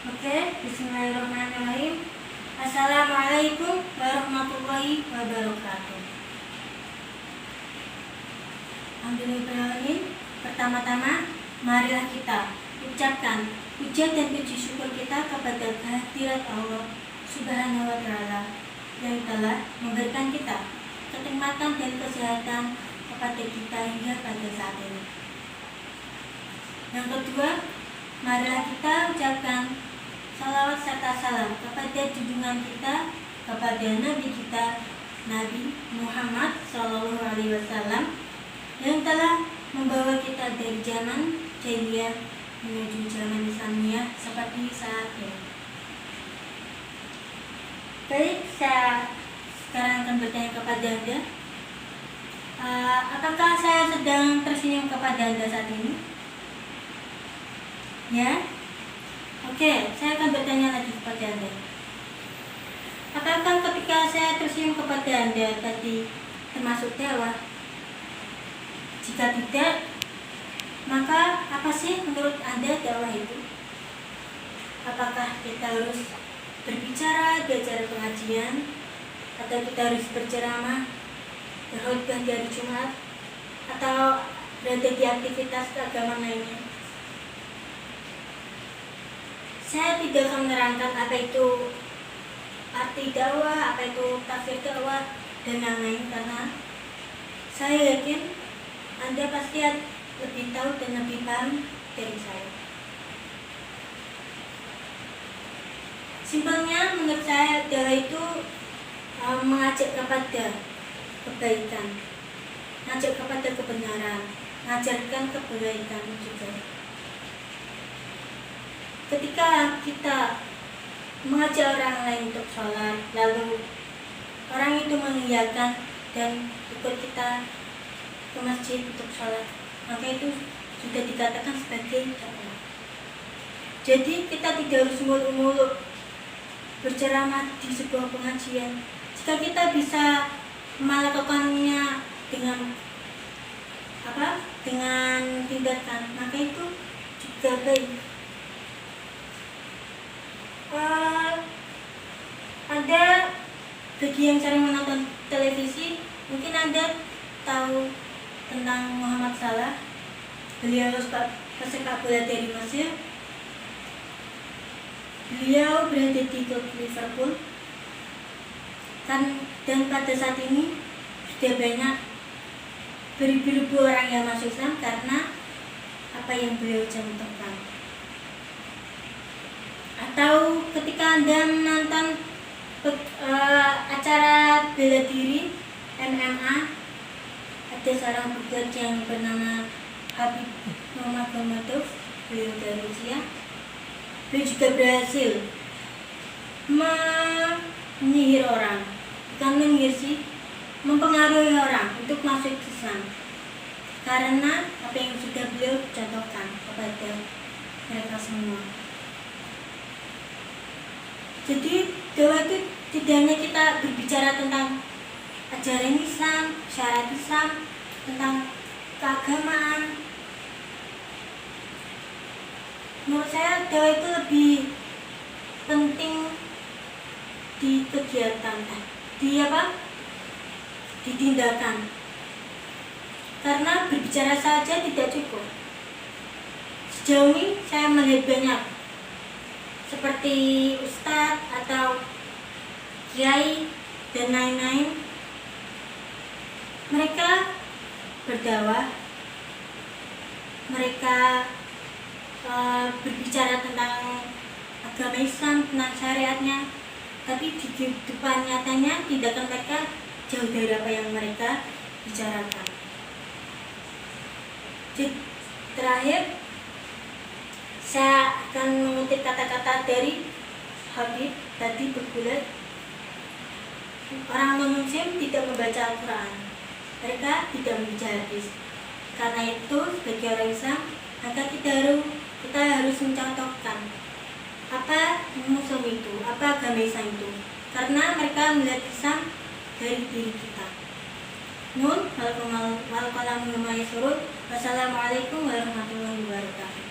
Oke, bismillahirrahmanirrahim. Assalamualaikum warahmatullahi wabarakatuh. Alhamdulillah. Pertama-tama, marilah kita ucapkan puja dan puji syukur kita kepada kehadirat Allah Subhanahu wa Ta'ala yang telah memberikan kita kenikmatan dan kesehatan kepada kita hingga pada saat ini. Yang kedua, marilah kita ucapkan salawat serta salam kepada junjungan kita, kepada Nabi kita, Nabi Muhammad SAW, yang telah membawa kita dari zaman jahiliyah menuju zaman Islamiyah seperti saat ini. Baik, saya sekarang akan bertanya kepada Anda, apakah saya sedang tersenyum kepada Anda saat ini? Ya? Oke, saya akan bertanya lagi kepada Anda. Apakah ketika saya tersenyum kepada Anda tadi termasuk dakwah? Jika tidak, maka apa sih menurut Anda dakwah itu? Apakah kita harus berbicara di acara pengajian, atau kita harus berceramah, berkhutbah di hari Jumat, atau berada di aktivitas agama lainnya? Saya tidak akan menerangkan apa itu arti dakwah, apa itu tafsir dakwah, dan lain-lain, karena saya yakin Anda pasti lebih tahu dan lebih paham dari saya. Simpelnya, menurut saya dakwah itu mengajak kepada kebaikan, mengajak kepada kebenaran, mengajarkan kebaikan juga. Ketika kita mengajak orang lain untuk sholat, lalu orang itu mengiyakan dan ikut kita ke masjid untuk sholat, maka itu sudah dikatakan sebagai dakwah. Jadi kita tidak harus muluk-muluk berceramah di sebuah pengajian. Jika kita bisa melakukannya dengan tindakan, maka itu juga baik. Anda bagi yang sering menonton televisi, mungkin Anda tahu tentang Muhammad Salah. Beliau pesepak bola dari Mesir. Beliau berada di klub Liverpool. Dan pada saat ini sudah banyak beribu-ribu orang yang masuk Islam karena apa yang beliau contohkan. Atau ketika Anda menonton acara bela diri MMA, ada seorang pegulat yang bernama Habib Nurmagomedov, beliau dari Rusia. Beliau juga berhasil menyihir orang, bukan menyihir sih, mempengaruhi orang untuk masuk Islam, karena apa yang sudah beliau contohkan kepada mereka semua. Jadi dakwah itu tidak hanya kita berbicara tentang ajaran Islam, syariat Islam, tentang keagamaan. Menurut saya dakwah itu lebih penting di kegiatan, di tindakan. Karena berbicara saja tidak cukup. Sejauh ini saya melihat banyak seperti ustadz atau kiai dan lain-lain, mereka berdakwah, mereka berbicara tentang agama Islam, tentang syariatnya, tapi di kehidupan nyatanya tindakan mereka jauh dari apa yang mereka bicarakan. Terakhir, saya akan mengutip kata-kata dari Habib tadi bergulat. Orang non-muslim tidak membaca Al-Quran, mereka tidak membaca hadis. Karena itu sebagai orang Islam, maka kita harus mencontohkan apa muslim itu, apa agama Islam itu, karena mereka melihat Islam dari diri kita. Nun, wassalamualaikum warahmatullahi wabarakatuh.